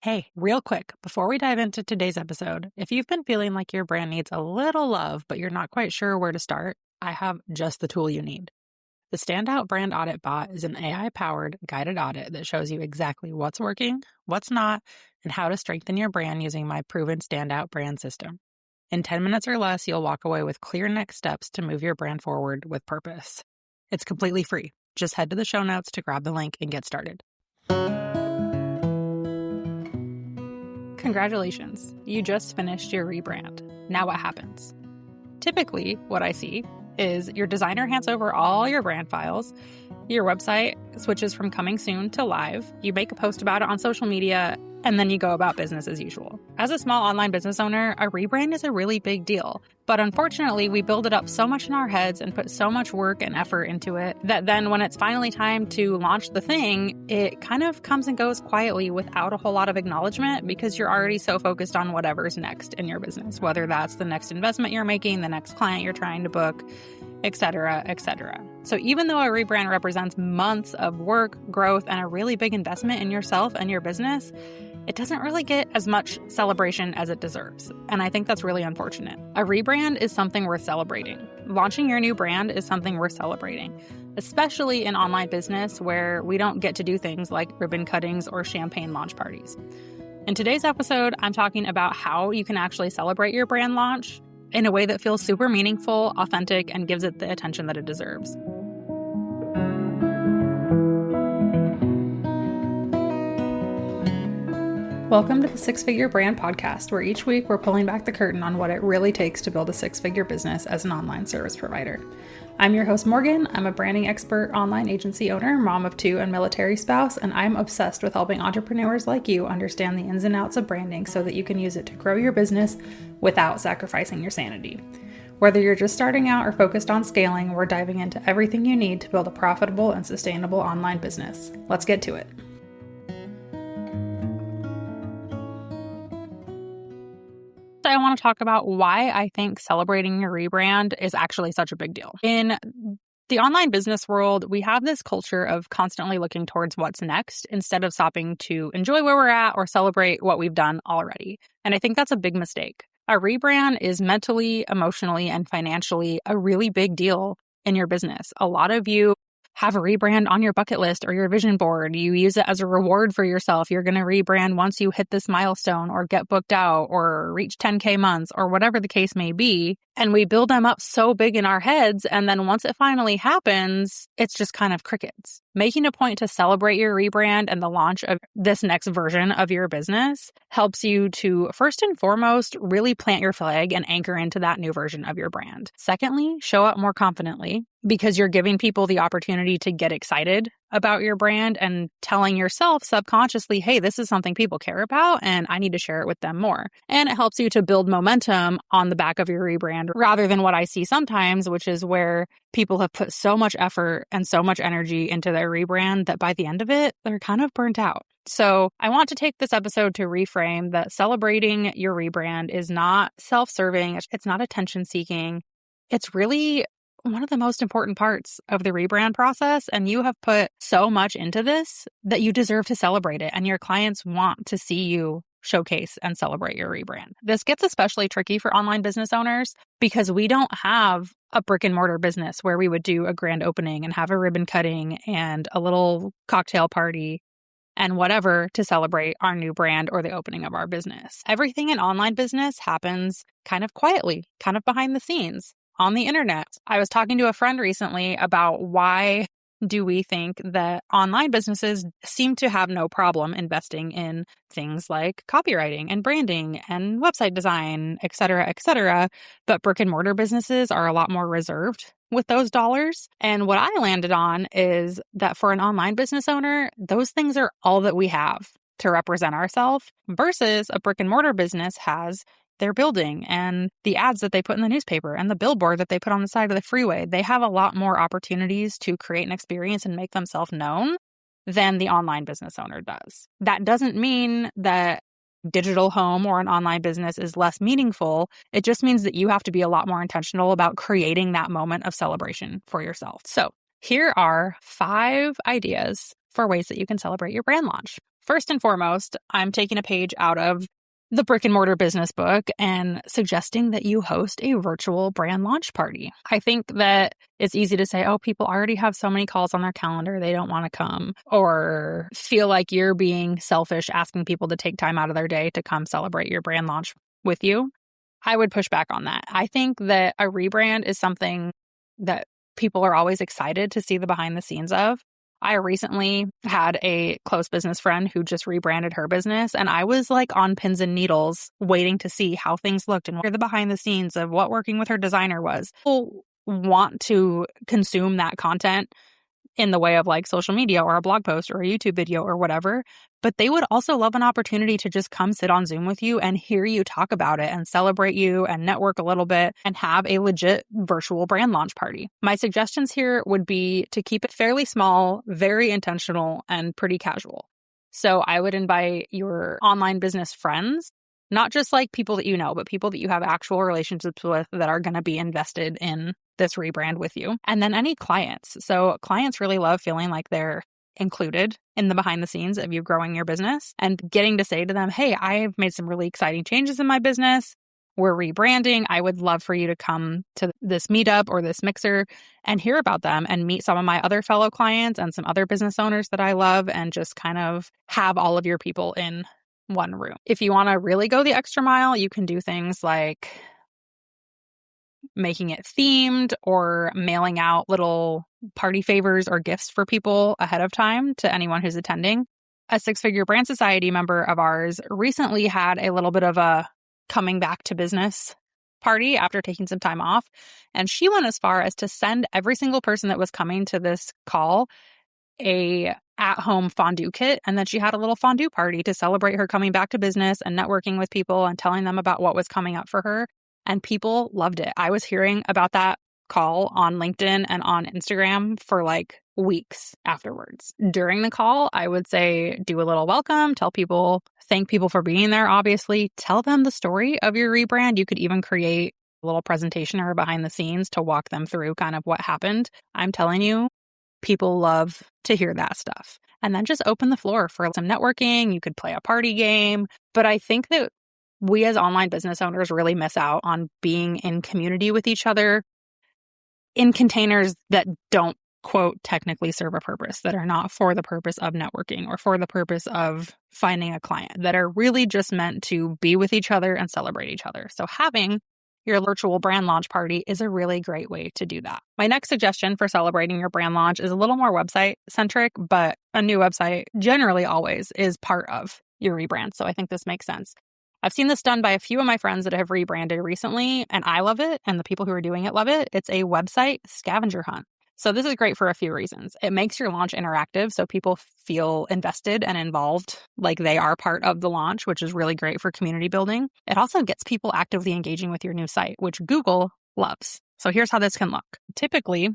Hey, real quick, before we dive into today's episode, if you've been feeling like your brand needs a little love, but you're not quite sure where to start, I have just the tool you need. The Standout Brand Audit Bot is an AI-powered guided audit that shows you exactly what's working, what's not, and how to strengthen your brand using my proven Standout brand system. In 10 minutes or less, you'll walk away with clear next steps to move your brand forward with purpose. It's completely free. Just head to the show notes to grab the link and get started. Congratulations, you just finished your rebrand. Now what happens? Typically, what I see is your designer hands over all your brand files, your website switches from coming soon to live, you make a post about it on social media, and then you go about business as usual. As a small online business owner, a rebrand is a really big deal. But unfortunately, we build it up so much in our heads and put so much work and effort into it that then when it's finally time to launch the thing, it kind of comes and goes quietly without a whole lot of acknowledgement because you're already so focused on whatever's next in your business, whether that's the next investment you're making, the next client you're trying to book, etc., etc. So even though a rebrand represents months of work, growth, and a really big investment in yourself and your business, it doesn't really get as much celebration as it deserves. And I think that's really unfortunate. A rebrand is something worth celebrating. Launching your new brand is something worth celebrating, especially in online business where we don't get to do things like ribbon cuttings or champagne launch parties. In today's episode, I'm talking about how you can actually celebrate your brand launch in a way that feels super meaningful, authentic, and gives it the attention that it deserves. Welcome to the Six Figure Brand Podcast, where each week we're pulling back the curtain on what it really takes to build a six-figure business as an online service provider. I'm your host, Morgan. I'm a branding expert, online agency owner, mom of two, and military spouse, and I'm obsessed with helping entrepreneurs like you understand the ins and outs of branding so that you can use it to grow your business without sacrificing your sanity. Whether you're just starting out or focused on scaling, we're diving into everything you need to build a profitable and sustainable online business. Let's get to it. I want to talk about why I think celebrating your rebrand is actually such a big deal. In the online business world, we have this culture of constantly looking towards what's next instead of stopping to enjoy where we're at or celebrate what we've done already. And I think that's a big mistake. A rebrand is mentally, emotionally, and financially a really big deal in your business. A lot of you have a rebrand on your bucket list or your vision board. You use it as a reward for yourself. You're going to rebrand once you hit this milestone or get booked out or reach 10K months or whatever the case may be. And we build them up so big in our heads. And then once it finally happens, it's just kind of crickets. Making a point to celebrate your rebrand and the launch of this next version of your business helps you to, first and foremost, really plant your flag and anchor into that new version of your brand. Secondly, show up more confidently because you're giving people the opportunity to get excited about your brand and telling yourself subconsciously, hey, this is something people care about and I need to share it with them more. And it helps you to build momentum on the back of your rebrand rather than what I see sometimes, which is where people have put so much effort and so much energy into their rebrand that by the end of it, they're kind of burnt out. So I want to take this episode to reframe that celebrating your rebrand is not self-serving. It's not attention-seeking. It's really one of the most important parts of the rebrand process, and you have put so much into this that you deserve to celebrate it, and your clients want to see you showcase and celebrate your rebrand. This gets especially tricky for online business owners because we don't have a brick-and-mortar business where we would do a grand opening and have a ribbon cutting and a little cocktail party and whatever to celebrate our new brand or the opening of our business. Everything in online business happens kind of quietly, kind of behind the scenes. On the internet. I was talking to a friend recently about why do we think that online businesses seem to have no problem investing in things like copywriting and branding and website design, et cetera, but brick and mortar businesses are a lot more reserved with those dollars. And what I landed on is that for an online business owner, those things are all that we have to represent ourselves versus a brick and mortar business has their building and the ads that they put in the newspaper and the billboard that they put on the side of the freeway. They have a lot more opportunities to create an experience and make themselves known than the online business owner does. That doesn't mean that digital home or an online business is less meaningful. It just means that you have to be a lot more intentional about creating that moment of celebration for yourself. So here are 5 ideas for ways that you can celebrate your brand launch. First and foremost, I'm taking a page out of the brick-and-mortar business book and suggesting that you host a virtual brand launch party. I think that it's easy to say, oh, people already have so many calls on their calendar, they don't want to come, or feel like you're being selfish asking people to take time out of their day to come celebrate your brand launch with you. I would push back on that. I think that a rebrand is something that people are always excited to see the behind the scenes of. I recently had a close business friend who just rebranded her business, and I was like on pins and needles waiting to see how things looked and hear the behind the scenes of what working with her designer was. People want to consume that content in the way of like social media or a blog post or a YouTube video or whatever, but they would also love an opportunity to just come sit on Zoom with you and hear you talk about it and celebrate you and network a little bit and have a legit virtual brand launch party. My suggestions here would be to keep it fairly small, very intentional, and pretty casual. So I would invite your online business friends, not just like people that you know, but people that you have actual relationships with that are going to be invested in this rebrand with you. And then any clients. So clients really love feeling like they're included in the behind the scenes of you growing your business and getting to say to them, hey, I've made some really exciting changes in my business. We're rebranding. I would love for you to come to this meetup or this mixer and hear about them and meet some of my other fellow clients and some other business owners that I love and just kind of have all of your people in one room. If you want to really go the extra mile, you can do things like making it themed or mailing out little party favors or gifts for people ahead of time to anyone who's attending. A six-figure brand society member of ours recently had a little bit of a coming back to business party after taking some time off. And she went as far as to send every single person that was coming to this call a at-home fondue kit. And then she had a little fondue party to celebrate her coming back to business and networking with people and telling them about what was coming up for her. And people loved it. I was hearing about that call on LinkedIn and on Instagram for like weeks afterwards. During the call, I would say do a little welcome, thank people for being there, obviously. Tell them the story of your rebrand. You could even create a little presentation or behind the scenes to walk them through kind of what happened. I'm telling you, people love to hear that stuff. And then just open the floor for some networking. You could play a party game. But I think that we as online business owners really miss out on being in community with each other in containers that don't, quote, technically serve a purpose, that are not for the purpose of networking or for the purpose of finding a client, that are really just meant to be with each other and celebrate each other. So having your virtual brand launch party is a really great way to do that. My next suggestion for celebrating your brand launch is a little more website centric, but a new website generally always is part of your rebrand. So I think this makes sense. I've seen this done by a few of my friends that have rebranded recently, and I love it, and the people who are doing it love it. It's a website scavenger hunt. So this is great for a few reasons. It makes your launch interactive, so people feel invested and involved, like they are part of the launch, which is really great for community building. It also gets people actively engaging with your new site, which Google loves. So here's how this can look. Typically,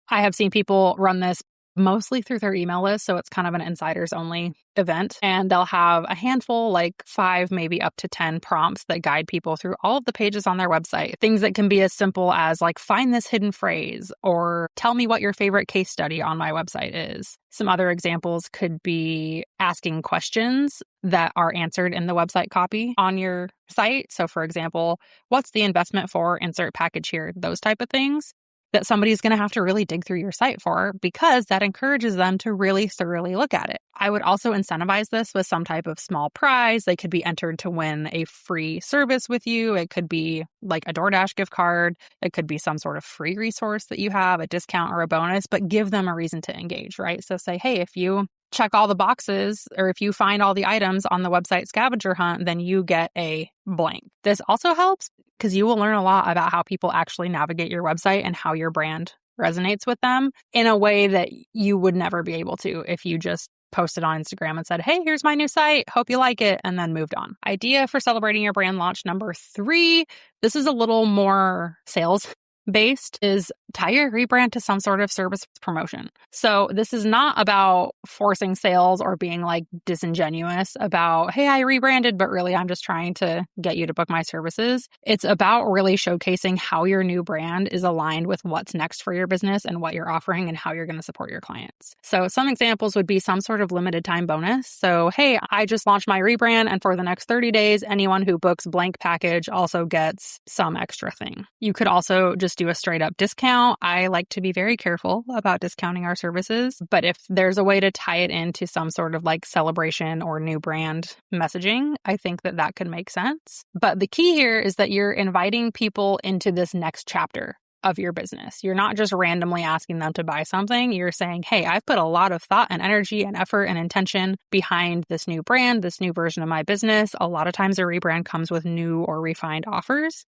I have seen people run this mostly through their email list. So it's kind of an insiders only event. And they'll have a handful, like 5, maybe up to 10 prompts that guide people through all of the pages on their website. Things that can be as simple as like, find this hidden phrase or tell me what your favorite case study on my website is. Some other examples could be asking questions that are answered in the website copy on your site. So for example, what's the investment for? Insert package here, those type of things that somebody's going to have to really dig through your site for, because that encourages them to really thoroughly look at it. I would also incentivize this with some type of small prize. They could be entered to win a free service with you. It could be like a DoorDash gift card. It could be some sort of free resource that you have, a discount or a bonus, but give them a reason to engage, right? So say, hey, if you check all the boxes or if you find all the items on the website scavenger hunt, then you get a blank. This also helps because you will learn a lot about how people actually navigate your website and how your brand resonates with them in a way that you would never be able to if you just posted on Instagram and said, hey, here's my new site. Hope you like it. And then moved on. Idea for celebrating your brand launch number 3. This is a little more sales based is tie your rebrand to some sort of service promotion. So this is not about forcing sales or being like disingenuous about, hey, I rebranded, but really I'm just trying to get you to book my services. It's about really showcasing how your new brand is aligned with what's next for your business and what you're offering and how you're going to support your clients. So some examples would be some sort of limited time bonus. So, hey, I just launched my rebrand, and for the next 30 days, anyone who books blank package also gets some extra thing. You could also just do a straight up discount. I like to be very careful about discounting our services, but if there's a way to tie it into some sort of like celebration or new brand messaging, I think that that could make sense. But the key here is that you're inviting people into this next chapter of your business. You're not just randomly asking them to buy something. You're saying, hey, I've put a lot of thought and energy and effort and intention behind this new brand, this new version of my business. A lot of times a rebrand comes with new or refined offers,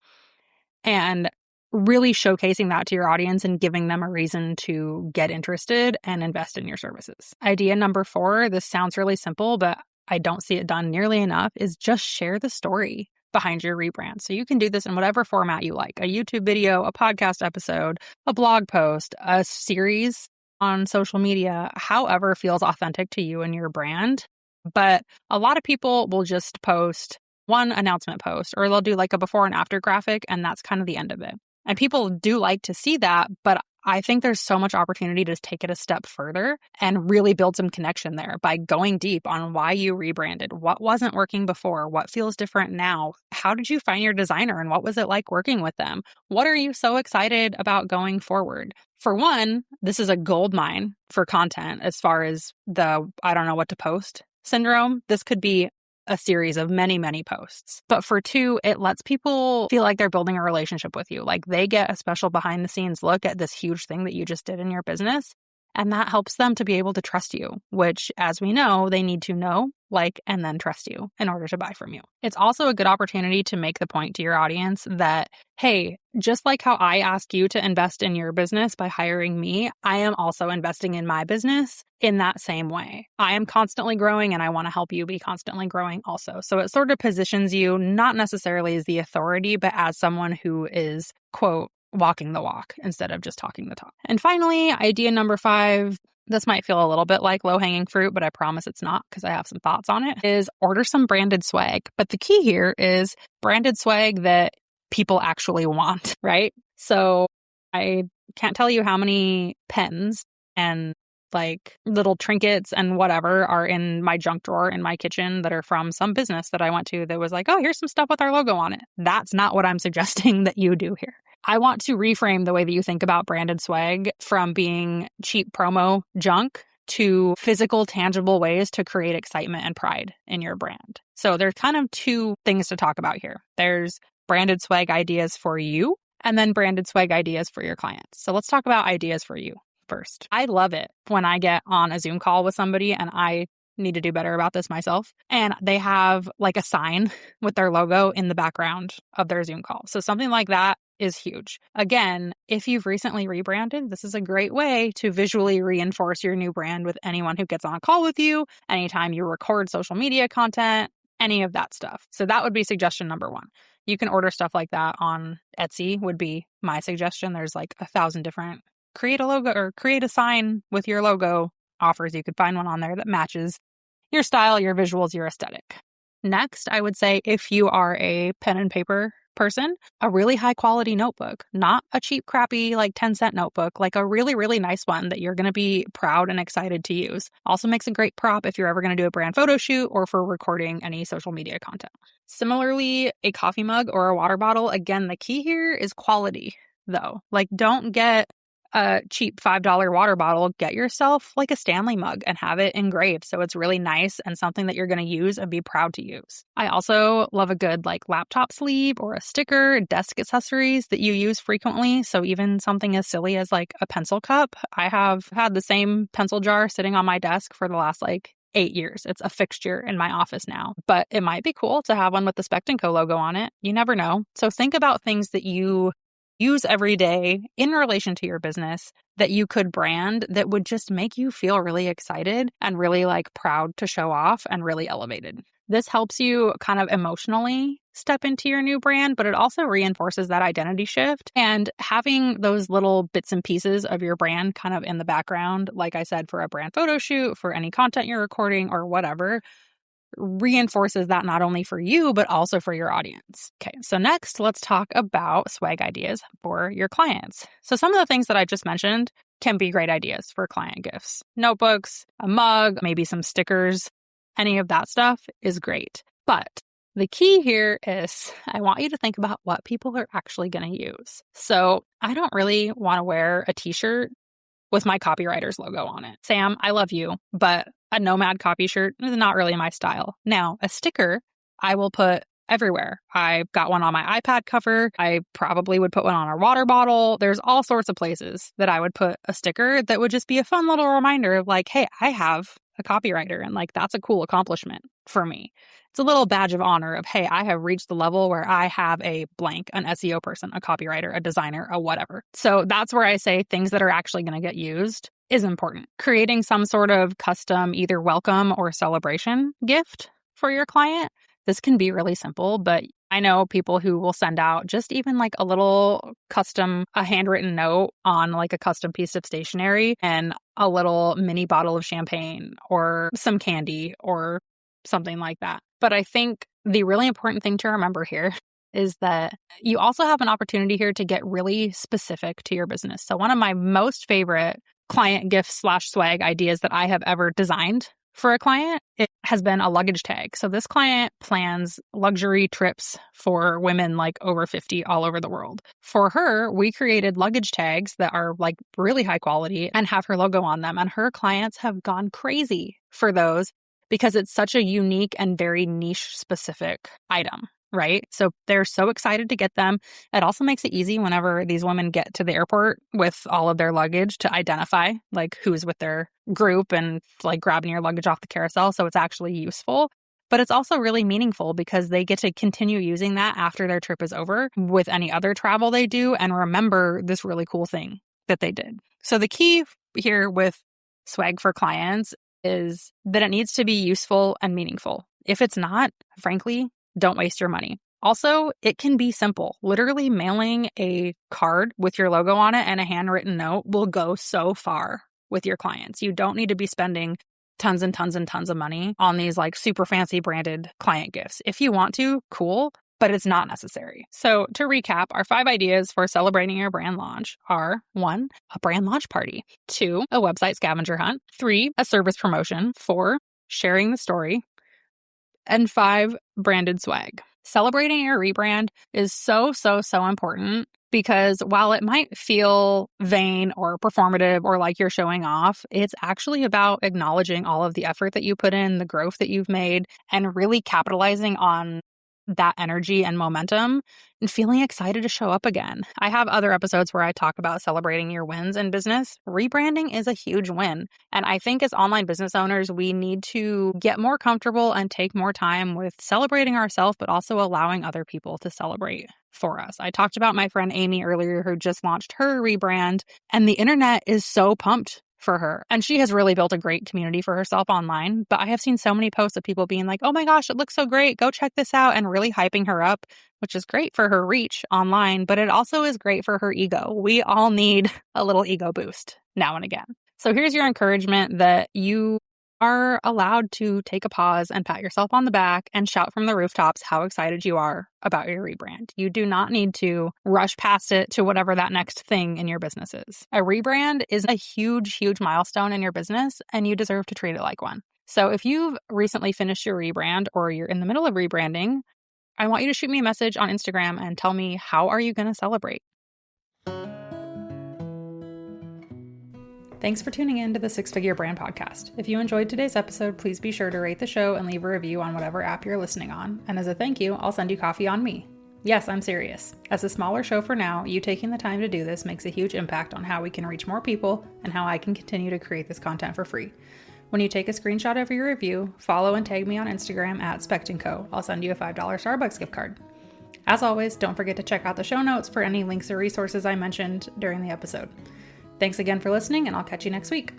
and really showcasing that to your audience and giving them a reason to get interested and invest in your services. Idea number 4, this sounds really simple, but I don't see it done nearly enough, is just share the story behind your rebrand. So you can do this in whatever format you like, a YouTube video, a podcast episode, a blog post, a series on social media, however feels authentic to you and your brand. But a lot of people will just post one announcement post, or they'll do like a before and after graphic, and that's kind of the end of it. And people do like to see that, but I think there's so much opportunity to take it a step further and really build some connection there by going deep on why you rebranded, what wasn't working before, what feels different now, how did you find your designer and what was it like working with them? What are you so excited about going forward? For one, this is a gold mine for content as far as the I don't know what to post syndrome. This could be a series of many, many posts. But for 2, it lets people feel like they're building a relationship with you. Like they get a special behind the scenes look at this huge thing that you just did in your business. And that helps them to be able to trust you, which, as we know, they need to know, like, and then trust you in order to buy from you. It's also a good opportunity to make the point to your audience that, hey, just like how I ask you to invest in your business by hiring me, I am also investing in my business in that same way. I am constantly growing and I want to help you be constantly growing also. So it sort of positions you not necessarily as the authority, but as someone who is, quote, walking the walk instead of just talking the talk. And finally, idea number 5, this might feel a little bit like low-hanging fruit, but I promise it's not because I have some thoughts on it, is order some branded swag. But the key here is branded swag that people actually want, right? So I can't tell you how many pens and like little trinkets and whatever are in my junk drawer in my kitchen that are from some business that I went to that was like, oh, here's some stuff with our logo on it. That's not what I'm suggesting that you do here. I want to reframe the way that you think about branded swag from being cheap promo junk to physical, tangible ways to create excitement and pride in your brand. So there's kind of 2 things to talk about here. There's branded swag ideas for you and then branded swag ideas for your clients. So let's talk about ideas for you first. I love it when I get on a Zoom call with somebody, and I need to do better about this myself, and they have like a sign with their logo in the background of their Zoom call. So something like that is huge. Again, if you've recently rebranded, this is a great way to visually reinforce your new brand with anyone who gets on a call with you, anytime you record social media content, any of that stuff. So that would be suggestion number 1. You can order stuff like that on Etsy would be my suggestion. There's like 1,000 different create a logo or create a sign with your logo offers. You could find one on there that matches your style, your visuals, your aesthetic. Next, I would say if you are a pen and paper person, a really high quality notebook, not a cheap, crappy, like 10-cent notebook, like a really, really nice one that you're going to be proud and excited to use. Also makes a great prop if you're ever going to do a brand photo shoot or for recording any social media content. Similarly, a coffee mug or a water bottle. Again, the key here is quality though. Like don't get a cheap $5 water bottle, get yourself like a Stanley mug and have it engraved so it's really nice and something that you're going to use and be proud to use. I also love a good like laptop sleeve or a sticker, desk accessories that you use frequently. So even something as silly as like a pencil cup. I have had the same pencil jar sitting on my desk for the last like 8 years. It's a fixture in my office now, but it might be cool to have one with the Spect & Co logo on it. You never know. So think about things that you use every day in relation to your business that you could brand that would just make you feel really excited and really like proud to show off and really elevated. This helps you kind of emotionally step into your new brand, but it also reinforces that identity shift. And having those little bits and pieces of your brand kind of in the background, like I said, for a brand photo shoot, for any content you're recording or whatever, reinforces that not only for you, but also for your audience. Okay, so next, let's talk about swag ideas for your clients. So some of the things that I just mentioned can be great ideas for client gifts. Notebooks, a mug, maybe some stickers, any of that stuff is great. But the key here is I want you to think about what people are actually going to use. So I don't really want to wear a t-shirt with my copywriter's logo on it. Sam, I love you, but a Nomad copy shirt is not really my style. Now, a sticker, I will put everywhere. I've got one on my iPad cover. I probably would put one on a water bottle. There's all sorts of places that I would put a sticker that would just be a fun little reminder of like, hey, I have a copywriter, and like that's a cool accomplishment for me. It's a little badge of honor of, hey, I have reached the level where I have a blank, an SEO person, a copywriter, a designer, a whatever. So that's where I say things that are actually going to get used is important. Creating some sort of custom either welcome or celebration gift for your client. This can be really simple, but I know people who will send out just even like a little custom, a handwritten note on like a custom piece of stationery and a little mini bottle of champagne or some candy or something like that. But I think the really important thing to remember here is that you also have an opportunity here to get really specific to your business. So one of my most favorite client gift/swag ideas that I have ever designed for a client, it has been a luggage tag. So this client plans luxury trips for women like over 50 all over the world. For her, we created luggage tags that are like really high quality and have her logo on them. And her clients have gone crazy for those because it's such a unique and very niche specific item, right? So they're so excited to get them. It also makes it easy whenever these women get to the airport with all of their luggage to identify like who's with their group and like grabbing your luggage off the carousel. So it's actually useful. But it's also really meaningful because they get to continue using that after their trip is over with any other travel they do and remember this really cool thing that they did. So the key here with swag for clients is that it needs to be useful and meaningful. If it's not, frankly, don't waste your money. Also, it can be simple. Literally mailing a card with your logo on it and a handwritten note will go so far with your clients. You don't need to be spending tons and tons and tons of money on these like super fancy branded client gifts. If you want to, cool, but it's not necessary. So to recap, our 5 ideas for celebrating your brand launch are 1, a brand launch party, 2, a website scavenger hunt, 3, a service promotion, 4, sharing the story, and 5, branded swag. Celebrating your rebrand is so important because while it might feel vain or performative or like you're showing off, it's actually about acknowledging all of the effort that you put in, the growth that you've made, and really capitalizing on that energy and momentum and feeling excited to show up again. I have other episodes where I talk about celebrating your wins in business. Rebranding is a huge win. And I think as online business owners, we need to get more comfortable and take more time with celebrating ourselves, but also allowing other people to celebrate for us. I talked about my friend Amy earlier, who just launched her rebrand, and the internet is so pumped for her. And she has really built a great community for herself online. But I have seen so many posts of people being like, oh my gosh, it looks so great. Go check this out, and really hyping her up, which is great for her reach online, but it also is great for her ego. We all need a little ego boost now and again. So here's your encouragement that you are allowed to take a pause and pat yourself on the back and shout from the rooftops how excited you are about your rebrand. You do not need to rush past it to whatever that next thing in your business is. A rebrand is a huge milestone in your business, and you deserve to treat it like one. So if you've recently finished your rebrand or you're in the middle of rebranding, I want you to shoot me a message on Instagram and tell me, how are you going to celebrate? Thanks for tuning in to the 6-Figure Brand Podcast. If you enjoyed today's episode, please be sure to rate the show and leave a review on whatever app you're listening on. And as a thank you, I'll send you coffee on me. Yes, I'm serious. As a smaller show for now, you taking the time to do this makes a huge impact on how we can reach more people and how I can continue to create this content for free. When you take a screenshot of your review, follow and tag me on Instagram at @SpectandCo. I'll send you a $5 Starbucks gift card. As always, don't forget to check out the show notes for any links or resources I mentioned during the episode. Thanks again for listening, and I'll catch you next week.